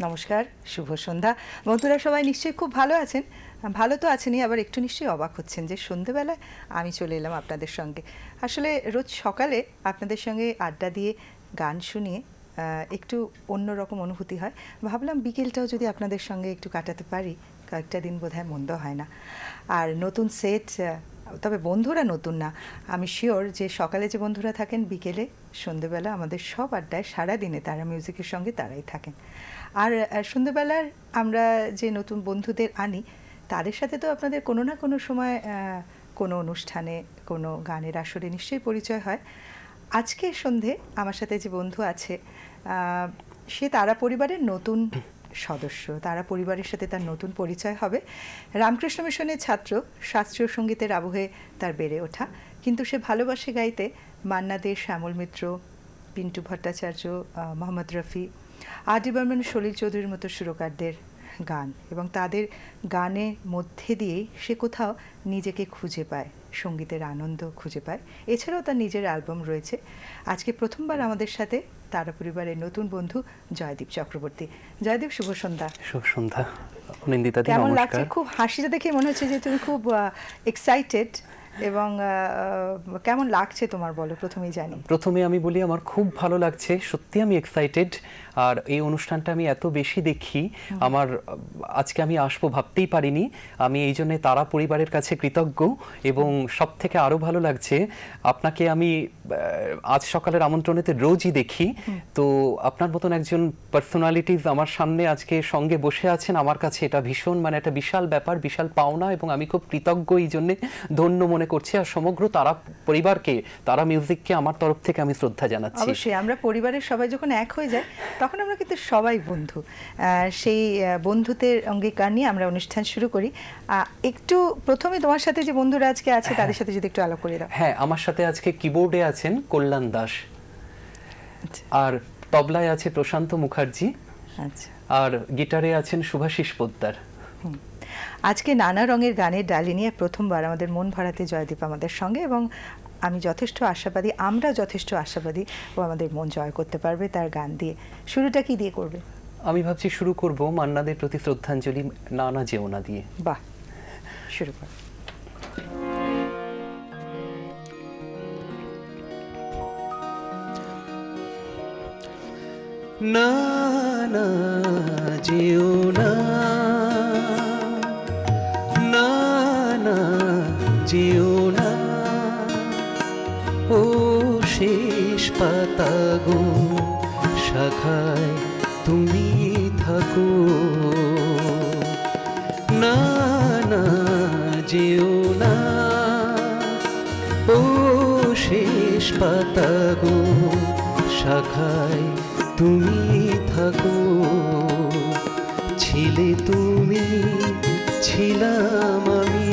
নমস্কার, শুভ সন্ধ্যা। বন্ধুরা সবাই নিশ্চয়ই খুব ভালো আছেন। ভালো তো আছেনই, আবার একটু নিশ্চয়ই অবাক হচ্ছেন যে সন্ধ্যেবেলায় আমি চলে এলাম আপনাদের সঙ্গে। আসলে রোজ সকালে আপনাদের সঙ্গে আড্ডা দিয়ে গান শুনিয়ে একটু অন্যরকম অনুভূতি হয়। ভাবলাম বিকেলটাও যদি আপনাদের সঙ্গে একটু কাটাতে পারি, কয়েকটা দিন বোধহয় মন্দ হয় না। আর নতুন সেট, তবে বন্ধুরা নতুন না, আমি শিওর যে সকালে যে বন্ধুরা থাকেন বিকেলে সন্ধ্যেবেলা আমাদের সব আড্ডায় সারাদিনে তারা মিউজিকের সঙ্গে তারাই থাকেন। আর সন্ধ্যেবেলার আমরা যে নতুন বন্ধুদের আনি তাদের সাথে তো আপনাদের কোনো না কোনো সময় কোনো অনুষ্ঠানে কোনো গানের আসরে নিশ্চয়ই পরিচয় হয়। আজকে সন্ধে আমার সাথে যে বন্ধু আছে সে তারা পরিবারের নতুন সদস্য, তারা পরিবারের সাথে তার নতুন পরিচয় হবে। রামকৃষ্ণ মিশনের ছাত্র, শাস্ত্রীয় সঙ্গীতের আবহে তার বেড়ে ওঠা, কিন্তু সে ভালোবাসে গাইতে মান্না দে, শ্যামল মিত্র, পিন্টু ভট্টাচার্য, মোহাম্মদ রফি, আর.ডি. বর্মন, সলিল চৌধুরীর মতো সুরকারদের গান, এবং তাদের গানের মধ্যে দিয়েই সে কোথাও নিজেকে খুঁজে পায়, সঙ্গীতের আনন্দ খুঁজে পায়। এছাড়াও তার নিজের অ্যালবাম রয়েছে। আজকে প্রথমবার আমাদের সাথে তারা পরিবারের নতুন বন্ধু জয়দীপ চক্রবর্তী। জয়দীপ, শুভ সন্ধ্যা। শুভ সন্ধ্যা নিন্দিতা দি, কেমন নমস্কার। লাগছে? খুব হাসিটা দেখে মনে হচ্ছে যে তুমি খুব এক্সাইটেড, এবং কেমন লাগছে তোমার, বলো প্রথমেই জানি। প্রথমে আমি বলি আমার খুব ভালো লাগছে, সত্যি আমি এক্সাইটেড। আর এই অনুষ্ঠানটা আমি এত বেশি দেখি, আমার আজকে আমি আসবো ভাবতেই পারিনি। আমি এই জন্যে তারা পরিবারের কাছে কৃতজ্ঞ, এবং সব থেকে আরও ভালো লাগছে আপনাকে আমি আজ সকালের আমন্ত্রণেতে রোজই দেখি। তো আপনার মতন একজন পার্সোনালিটিস আমার সামনে আজকে সঙ্গে বসে আছেন, আমার কাছে এটা ভীষণ মানে একটা বিশাল ব্যাপার, বিশাল পাওনা, এবং আমি খুব কৃতজ্ঞ এই জন্যে, ধন্য মনে করছি। আর সমগ্র তারা পরিবারকে, তারা মিউজিককে আমার তরফ থেকে আমি শ্রদ্ধা জানাচ্ছি। অবশ্যই, আমরা পরিবারের সবাই যখন এক হয়ে যায় তখন আমরা কিন্তু সবাই বন্ধু। সেই বন্ধুত্বের অঙ্গীকার নিয়ে আমরা অনুষ্ঠান শুরু করি। একটু প্রথমে তোমার সাথে যে বন্ধুরা আজকে আছে তাদের সাথে যদি একটু আলাপ করে দাও। হ্যাঁ, আমার সাথে আজকে কিবোর্ডে আছেন কল্যাণ দাস, আর তবলায় আছে প্রশান্ত মুখার্জি, আচ্ছা, আর গিটারে আছেন শুভাশিস পোদ্দার। আজকে নানা রঙের গানের ডালি নিয়ে প্রথমবার আমাদের মন ভরাতে জয়দীপ আমাদের সঙ্গে, এবং আমি যথেষ্ট আশাবাদী, আমরা যথেষ্ট আশাবাদী ও আমাদের মন জয় করতে পারবে তার গান দিয়ে। শুরুটা কি দিয়ে করবে? আমি ভাবছি শুরু করব মান্নাদের প্রতি শ্রদ্ধাঞ্জলি, না না যেও না দিয়ে। বাহ, শুরু কর। না না যেও না, না না যেও না, ও শেষ পাতা গো, শাখায় তুমি থাকো। না না যেও না, ও শেষ পাতা গো, শাখায় তুমি থাকো। ছিলে তুমি, ছিলাম আমি,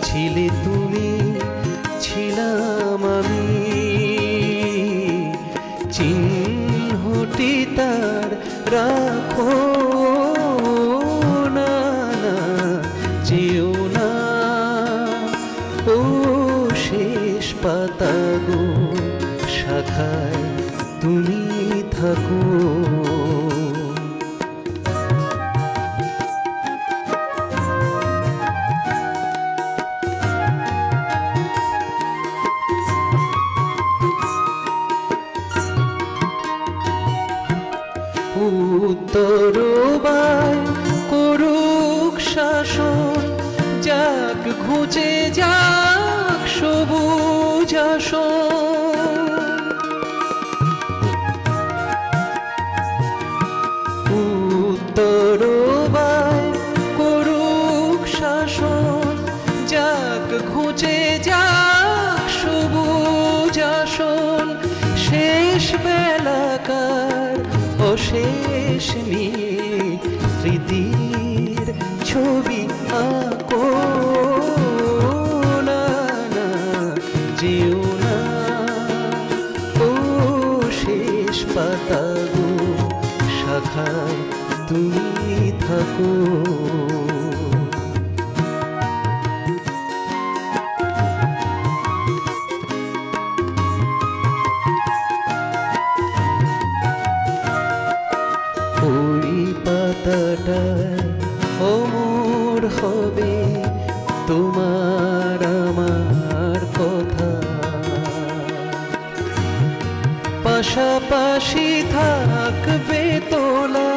ছিলে তুমি, ছিলাম আমি, চিহ্নটি তার রাখো। না না যেও না, ও শেষ পাতা গো, শাখায় তুমি থাকো। উত্তরবায় করুক শাসন, যাক ঘুচে যাক সবুজ আসন। উত্তরবায় করুক শাসন, যাক ঘুচে যাক সবুজ আসন। শেষ বেলাকার অশেষ নিয়ে স্মৃতির ছবি আঁকো। না না যেও না, ও শেষ পাতা গো, শাখায় তুমি থাকো। পাশাপাশি থাকবে তোলা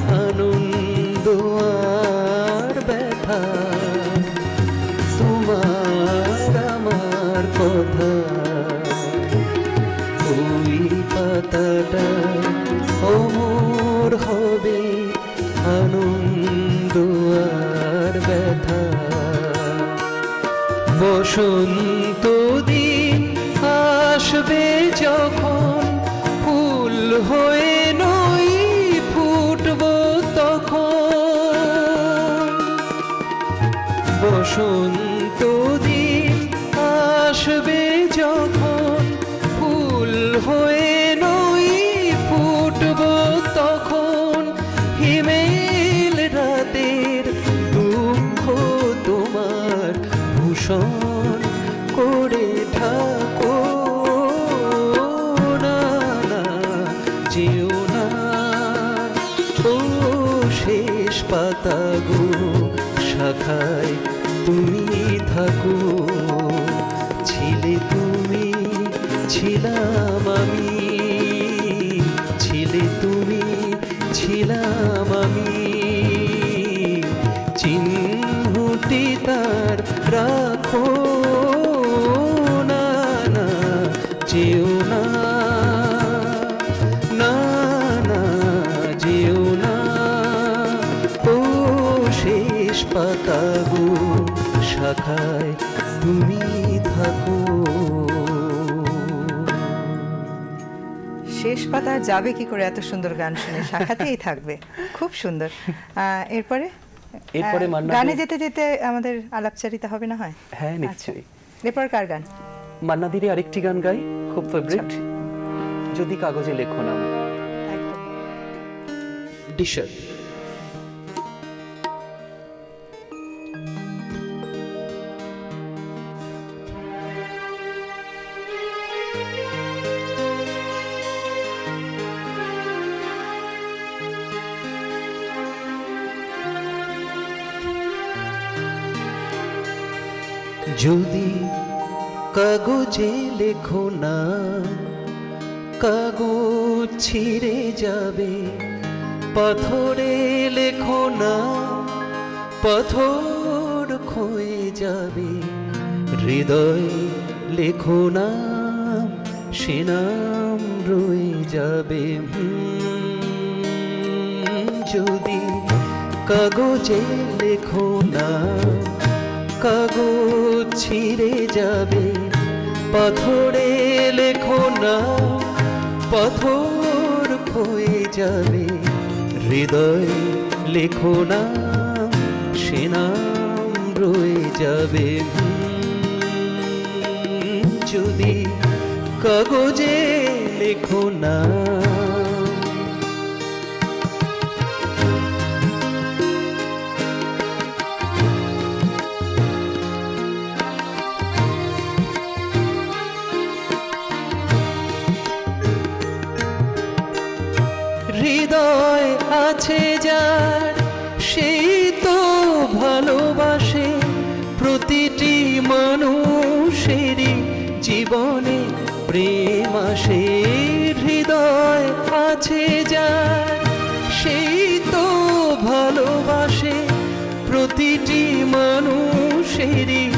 আনন্দ আর ব্যথা, তোমার আমার কথা ওই পাতাটা অমর হবে আনন্দ আর ব্যথা। বসন্ত দিন আসবে যখন ফুল হয়ে নই ফুটব তখন। বসন্ত দিন আসবে যখন ফুল হয়ে নই ফুটব তখন। হিমেল রাতের দুঃখ তোমার ভূষণ করে থাকো না, না যেও না ও শেষ পাতা গো, শাখায় তুমি থাকো। ছিলে তুমি ছিলাম আমি, ছিলে তুমি ছিলাম আমি, চিহ্নটি তার রাখো না, না যেও না, না না যেও না ও শেষ পাতা গো, শাখায় তুমি থাকো। শেষ পাতা যাবে কি করে এত সুন্দর গান শুনে, শাখাতেই থাকবে। খুব সুন্দর। এরপরে এরপরে মান্না গানে দি- যেতে যেতে আমাদের আলাপচারিতা হবে না হয়? হ্যাঁ নিশ্চয়ই। আচ্ছা। এরপর কার গান? মান্না দির আরেকটি গান গাই, খুব ফেভারিট, যদি কাগজে লেখো নাম। একদম। ডিশার যদি কাগজে লেখো না, কাগজ ছিঁড়ে যাবে। পাথরে লেখো না, পাথর ক্ষয়ে যাবে। হৃদয়ে লেখো না, সে নাম রয়ে যাবে। যদি কাগজে লেখো না, কাগজ ছিঁড়ে যাবে। পাথরে লেখো না, পাথর ক্ষয়ে যাবে। হৃদয়ে লেখো না, সে নাম রয়ে যাবে। যদি কাগজে লেখো না। হৃদয় আছে যার, সেই তো ভালোবাসে। প্রতিটি মানুষেরই জীবনে প্রেম আসে। হৃদয় আছে যার, সেই তো ভালোবাসে। প্রতিটি মানুষেরই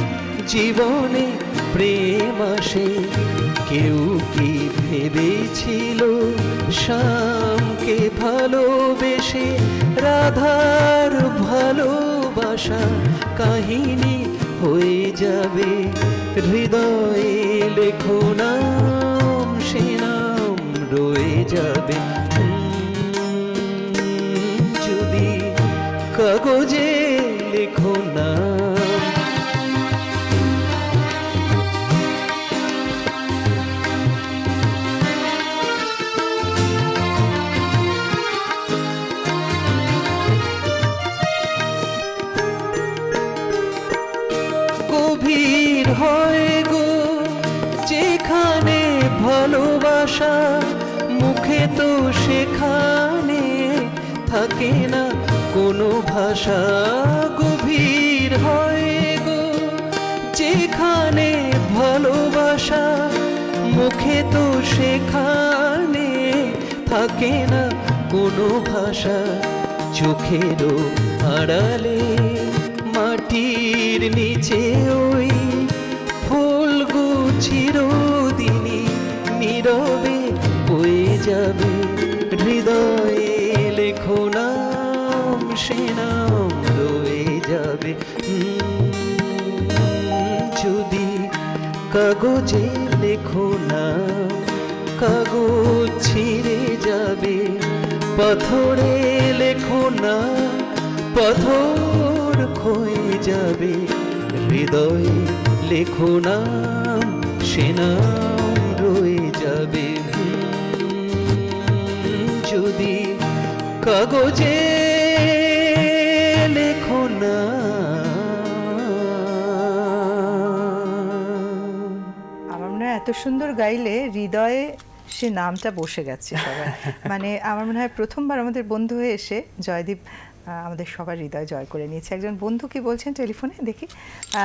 জীবনে প্রেম আসে। কেউ কি ভেবেছিল শ্যামকে ভালোবেসে রাধার ভালোবাসা কাহিনী হয়ে যাবে। হৃদয়ে লেখো নাম, সে নাম রয়ে যাবে। যদি কাগজে লেখো না। গভীর হয় গো যেখানে ভালোবাসা, মুখে তো সেখানে থাকে না কোনো ভাষা। গভীর হয় গো যেখানে ভালোবাসা, মুখে তো সেখানে থাকে না কোনো ভাষা, চোখেরও আড়ালে মাটির নিচে ওই ফুলগুছির দিনই নীরবে বয়ে যাবে। হৃদয়ে লেখো নাম, সে নাম রয়ে যাবে। যদি কাগজে লেখো না, কাগজ ছিঁড়ে যাবে। পাথরে লেখো না, পাথর ক্ষয়ে যাবে। হৃদয়ে লেখো নাম, সে নাম রয়ে যাবে। যদি কাগজে লেখো না। আমার মনে হয় এত সুন্দর গাইলে হৃদয়ে সে নামটা বসে গেছে সবার। মানে আমার মনে হয় প্রথমবার আমাদের বন্ধু হয়ে এসে জয়দীপ আমাদের সবার হৃদয় জয় করে নিয়েছে। একজন বন্ধু কি বলছেন টেলিফোনে দেখি।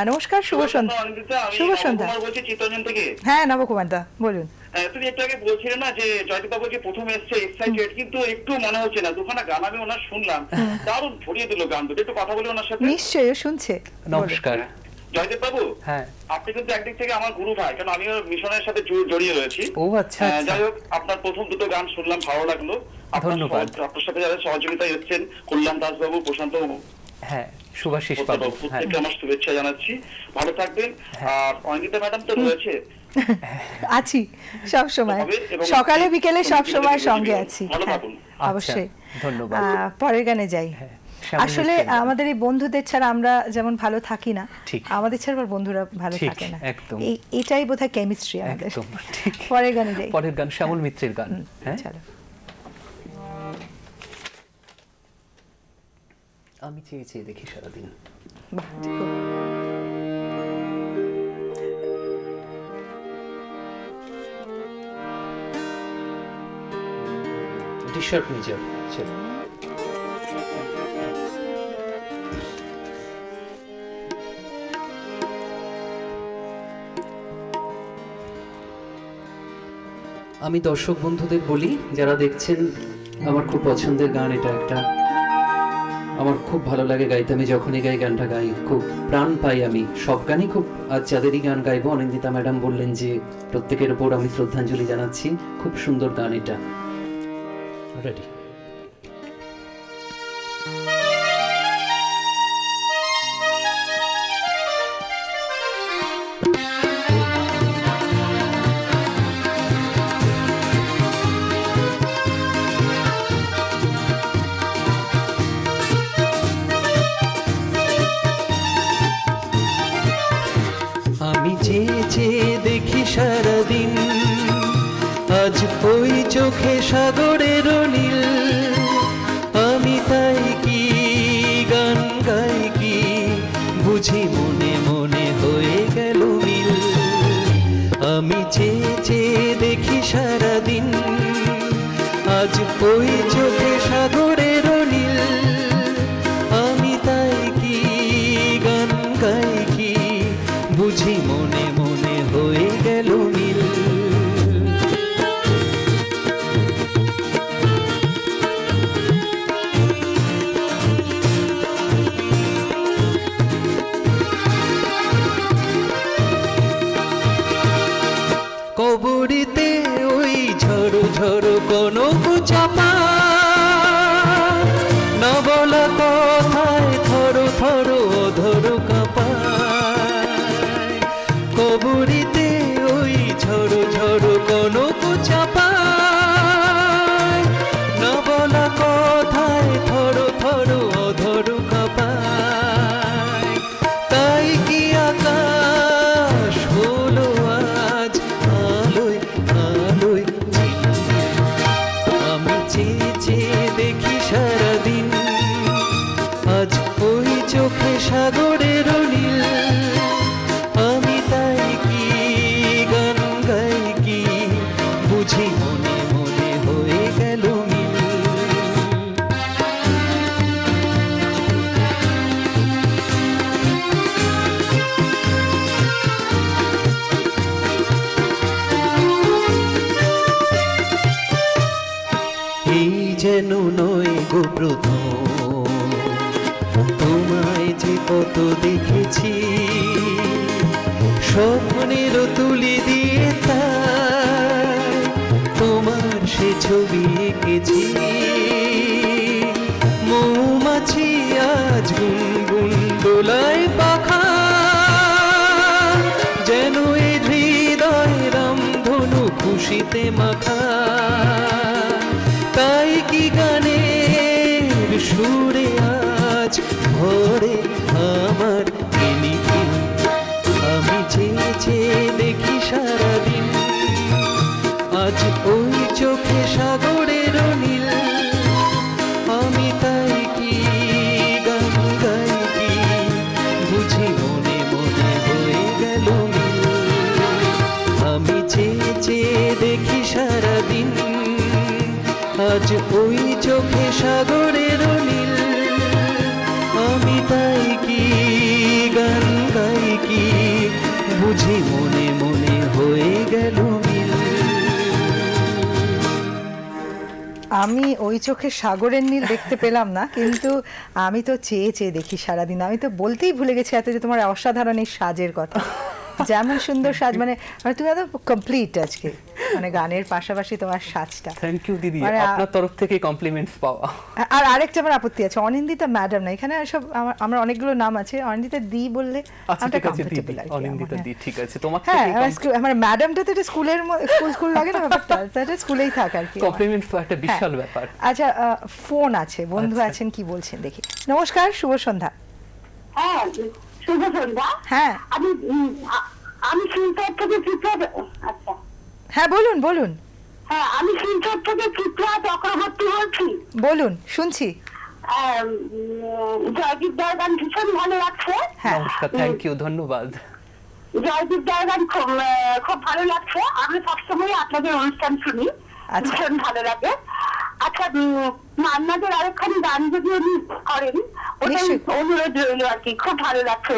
নমস্কার, শুভ সন্ধ্যা। শুভ সন্ধ্যা। বলছি চিত্তরঞ্জন থেকে। হ্যাঁ নবকুমার দা বলুন। তুমি একটু আগে বলছিলে না যে জয়দীপ বাবু যে প্রথম এসছে এক্সাইটেড, কিন্তু একটু মনে হচ্ছে না। দুখানা গান আমি ওনার শুনলাম, দারুণ ভরিয়ে দিল গান দুটো। একটু কথা বলি ওনার সাথে। নিশ্চয়ই, ও শুনছে। নমস্কার। জয়দীপ বাবু, হ্যাঁ, আপনি কিন্তু একদিক থেকে আমার গুরু ভাই, কারণ আমিও মিশনের সাথে জড়িয়ে রয়েছি। ও আচ্ছা আচ্ছা। যাই হোক, আপনার প্রথম দুটো গান শুনলাম, ভালো লাগলো। ধন্যবাদ। আপনার সাথে যারা সহযোগিতায় এসেছেন, কল্যাণ দাস বাবু, প্রশান্ত বাবু, হ্যাঁ, শুভাশিস বাবু, হ্যাঁ, প্রত্যেককে আমার শুভেচ্ছা জানাচ্ছি। ভালো থাকবেন। আর অনিন্দিতা ম্যাডাম তো রয়েছে, আছি সব সময়, হবে এবং সকালে বিকেলে সব সময় বুঝবে। সঙ্গে আছি। ভালো হ্যাঁ, থাকুন। অবশ্যই। আচ্ছা, ধন্যবাদ। পরের গানে যাই। হ্যাঁ, শ্যামলী আসলে মিত্রের গান। আমাদের এই বন্ধুদের ছাড়া আমরা যেমন ভালো থাকি না, ঠিক। আমাদের ছাড়া আবার বন্ধুরা ভালো ঠিক, থাকে না। একদম। এটাই বোধহয় কেমিস্ট্রি আমাদের। একদম ঠিক। পরের গানে যাই। পরের গান শ্যামল মিত্রের গান। হ্যাঁ, চলো। আমি চেয়ে চেয়ে দেখি সারাদিন। বাহ, খুব টি শার্ট নিয়ে চলো। আমি দর্শক বন্ধুদের বলি, যারা দেখছেন, আমার খুব পছন্দের গান এটা একটা। আমার খুব ভালো লাগে গাইতে। আমি যখনই গাই গানটা গাই খুব প্রাণ পাই আমি। সব গানই খুব, আজ যাদেরই গান গাইবো, অনিন্দিতা ম্যাডাম বললেন যে প্রত্যেকের উপর আমি শ্রদ্ধাঞ্জলি জানাচ্ছি। খুব সুন্দর গান এটা। রেডি? আমি চেয়ে চেয়ে দেখি সারাদিন, আজ ওই চোখে সাগরের নীল। আমি তাই কি গান গাই কি বুঝি, মনে মনে হয়ে গেল মিল। আমি চেয়ে চেয়ে দেখি সারাদিন, আজ ওই চোখে সাগরের নীল। আমি তাই কি গান গাই কি বুঝি, মনে মনে হয়ে গেল মিল। কবরিতে ওই ঝড়ো ঝড়ো কনক চাপা, না বলা কথায় থরো থরো অধরো কাঁপায়। কবরিতে ওই ঝড়ো ঝড়ো কনক চাপা, না বলা কথায় থরো থরো অধরো কাঁপায়। তাই কি আকাশ হলো আজ আলোয় আলোয় ঝিলমিল। আমি চেয়ে চেয়ে দেখি সারাদিন, আজ ওই চোখে সাগরের নীল। আমি তাই কি গান গাই কি বুঝি, যেন নয় গো প্রথম, তোমায় যে কত দেখেছি স্বপ্নের তুলি দিয়ে, তাই তোমার সে ছবি এঁকেছি। মৌমাছি আজ গুনগুন দোলায় পাখা, যেন এ হৃদয় রামধনু খুশিতে মাখা। তাই কি গানের সুরে আজ ভরে আমার এলিকে, আমি চেয়ে চেয়ে দেখি সারাদিন, আজ ওই চোখে সাগরের নীল। আমি তাই কি গান গাই কি, বুঝি মনে মনে হয়ে গেল মিল। আমি চেয়ে চেয়ে দেখি সারাদিন, আজ ওই চোখে সাগরের নীল। আমি তাই কি গান গাই কি, বুঝি মনে মনে হয়ে গেল মিল। আমি ওই চোখে সাগরের নীল দেখতে পেলাম না, কিন্তু আমি তো চেয়ে চেয়ে দেখি সারাদিন। আমি তো বলতেই ভুলে গেছি এত যে তোমার অসাধারণ এই সাজের কথা, যেমন সুন্দর সাজ, মানে মানে তুমি একদম কমপ্লিট আজকে, মানে গানের পাশাপাশি তোমার সাজটা। থ্যাংক ইউ দিদি, মানে আপনার তরফ থেকে কমপ্লিমেন্টস পাওয়া। আর আরেকটা আমার আপত্তি আছে, অনিন্দিতা ম্যাডাম না এখানে, সব আমার অনেকগুলো নাম আছে, অনিন্দিতা দি বললে আচ্ছা আমটা ঠিক আছে দিদি, comfortable আর কি অনিন্দিতা আমার, দি ঠিক আছে, তোমার হ্যাঁ থেকে আমার ম্যাডামটা তো এটা স্কুলের স্কুল লাগে না ব্যাপারটা, এটা স্কুলেই থাক আর কি আমার। কমপ্লিমেন্টস একটা বিশাল হ্যাঁ। ব্যাপার। আচ্ছা, ফোন আছে, বন্ধু আচ্ছা। আছেন, কি বলছেন দেখি। নমস্কার, শুভ সন্ধ্যা। হ্যাঁ, শুভ সন্ধ্যা। হ্যাঁ আমি শিলচর থেকে চিত্রা, আচ্ছা হ্যাঁ বলুন বলুন হ্যাঁ, আমি শিলচর থেকে চিত্রা চক্রবর্তী বলছি। বলুন, শুনছি। জয়দীপ দার গান ভীষণ ভালো লাগছে। হ্যাঁ নমস্কার, থ্যাংক ইউ, ধন্যবাদ। জয়দীপ দার গান খুব ভালো লাগছে। আমি সবসময় আপনাদের অনুষ্ঠান শুনি, আচ্ছা। ভীষণ ভালো লাগে। আচ্ছা, মান্নাদের আরেকখানি গান যদি উনি করেন, ওটাই নিশ্চয়ই। অনুরোধ রইল আর কি, খুব ভালো লাগছে।